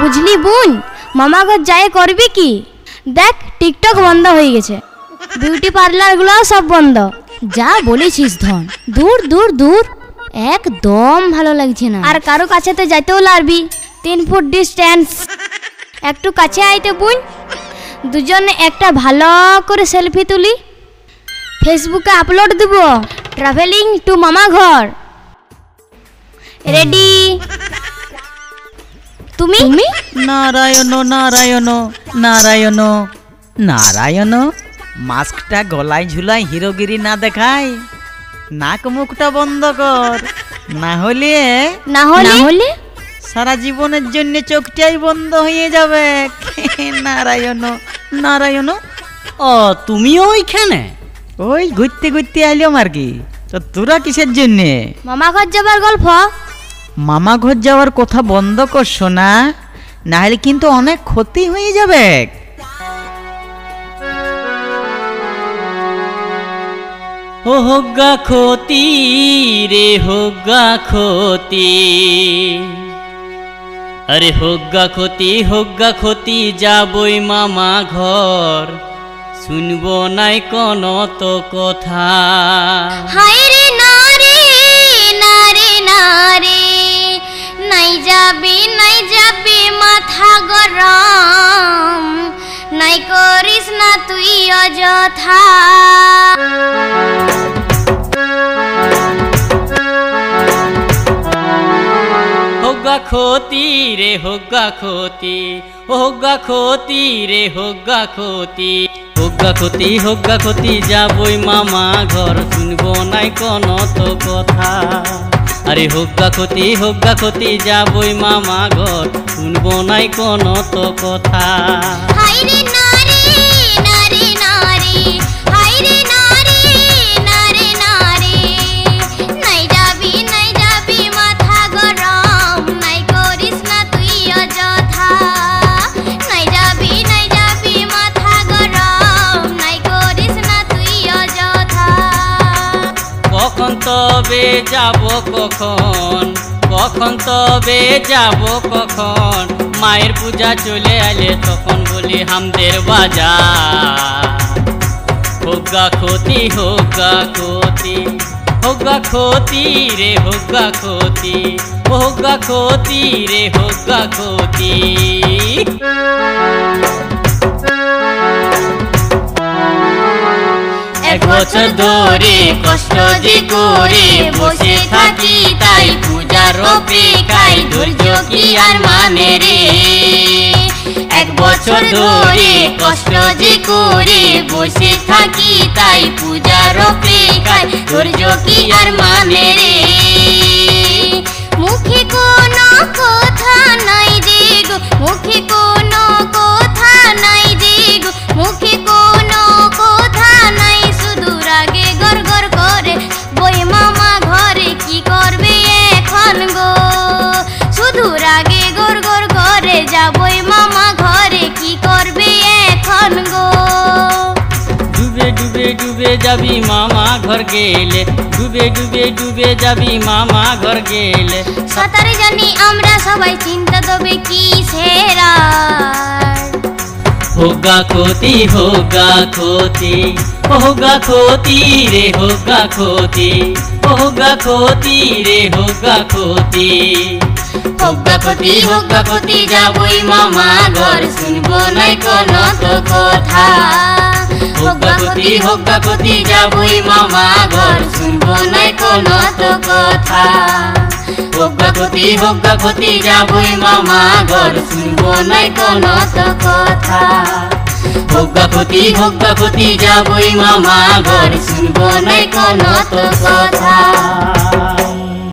বুঝলি বোন, মামা ঘর যাই করবি কি? দেখ টিকটক বন্ধ হয়ে গেছে, বিউটি পার্লারগুলো সব বন্ধ। যা বলেছিস ধন, দূর দূর দূর, একদম ভালো লাগছে না। আর কারো কাছে তো যাইতেও লাগবি, 3 ফুট ডিস্টেন্স। একটু কাছে আইতে বোন, দুজনে একটা ভালো করে সেলফি তুলি, ফেসবুকে আপলোড দেব। ট্রাভেলিং টু মামা ঘর। রেডি? তুমি? নারায়ণ নারায়ণ নারায়ণ নারায়ণ। মাস্কটা গলায় ঝুলাই হিরোগিরি না দেখায়, নাক মুখটা বন্ধ কর, না হলে সারা জীবনের জন্য চোখটাই বন্ধ হয়ে যাবে। নারায়ণ নারায়ণ। ও তুমিও ওইখানে? ওই ঘুরতে ঘুরতে আইলাম আর কি। তো তোরা কিসের জন্যে? মামা ঘর যাবার গল্প। মামা ঘর যাওয়ার কথা বন্ধ করছো না, নাহলে কিন্তু অনেক ক্ষতি হয়ে যাবে। ও হোগা ক্ষতি রে হোগা ক্ষতি, আরে হোগা ক্ষতি যাবই মামা ঘর, শুনবো নাই কোন তো কথা। হায় রে নারে নারে নারে, নাই যাবি মাথা গরম, নাই করিস না তুই অযথা। হোগা ক্ষতি রে হোগা ক্ষতি, হোগা ক্ষতি রে হোগা ক্ষতি, হোগা ক্ষতি যাবই মামা ঘর, শুনবো নাই কোন তো কথা। আরে হোগা ক্ষতি যাবই মামা ঘর, শুনবো নাই কোন তো কথা। হায় রে নারে নারে নারে, হায় রে নারে নারে নারে, নাই যাবি মাথা গরম, নাই করিস না তুই অযথা। নাই যাবি মাথা গরম, নাই করিস না তুই অযথা। কখন তবে যাব কখন তবে যাব কখন, মায়ের পূজা চলে আলে তখন বলি হামদের বাজার। হোগা ক্ষতি হোগা ক্ষতি, হোগা ক্ষতি রে হোগা ক্ষতি, হোগা ক্ষতি রে হোগা ক্ষতি। এক বছর ধরে কষ্ট যে করে বসে থাকি, তাই পূজার অপেক্ষায় ধৈর্য কি আর মানে রে। এক বছর ধরে কষ্ট যে করে বসে থাকি, তাই পূজার অপেক্ষায় ধৈর্য কি আর মানে রে। মুখে কোনো কথা নাই দেখো, মুখে কোনো কথা নাই দেখো, মুখে কোনো কথা নাই, শুধু রাগে গর গর করে বই মামা ঘরে। কি করবে এখন গো, শুধু রাগে গর গর করে যাবই মামা ঘরে, কি করবে এখন গো। ডুবে ডুবে ডুবে যাবি মামা ঘর গেলে, ডুবে ডুবে ডুবে যাবি মামা ঘর গেলে। সাঁতারে জানি আমরা সবাই, চিন্তা দেবে কি সেরা। হোগা ক্ষতি হোগা ক্ষতি, হোগা ক্ষতি রে হোগা ক্ষতি, হোগা ক্ষতি রে হোগা ক্ষতি। হোগা ক্ষতি যাবই মামা ঘর, শুনবো নাই কোন তো কথা। হোগা ক্ষতি যাবই মামা ঘর, শুনবো নাই কোন তো কথা। হোগা ক্ষতি যাবই মামা ঘর, শুনবো নাই কোন তো কথা। হোগা ক্ষতি যাবই মামা ঘর, শুনবো নাই কোন তো কথা।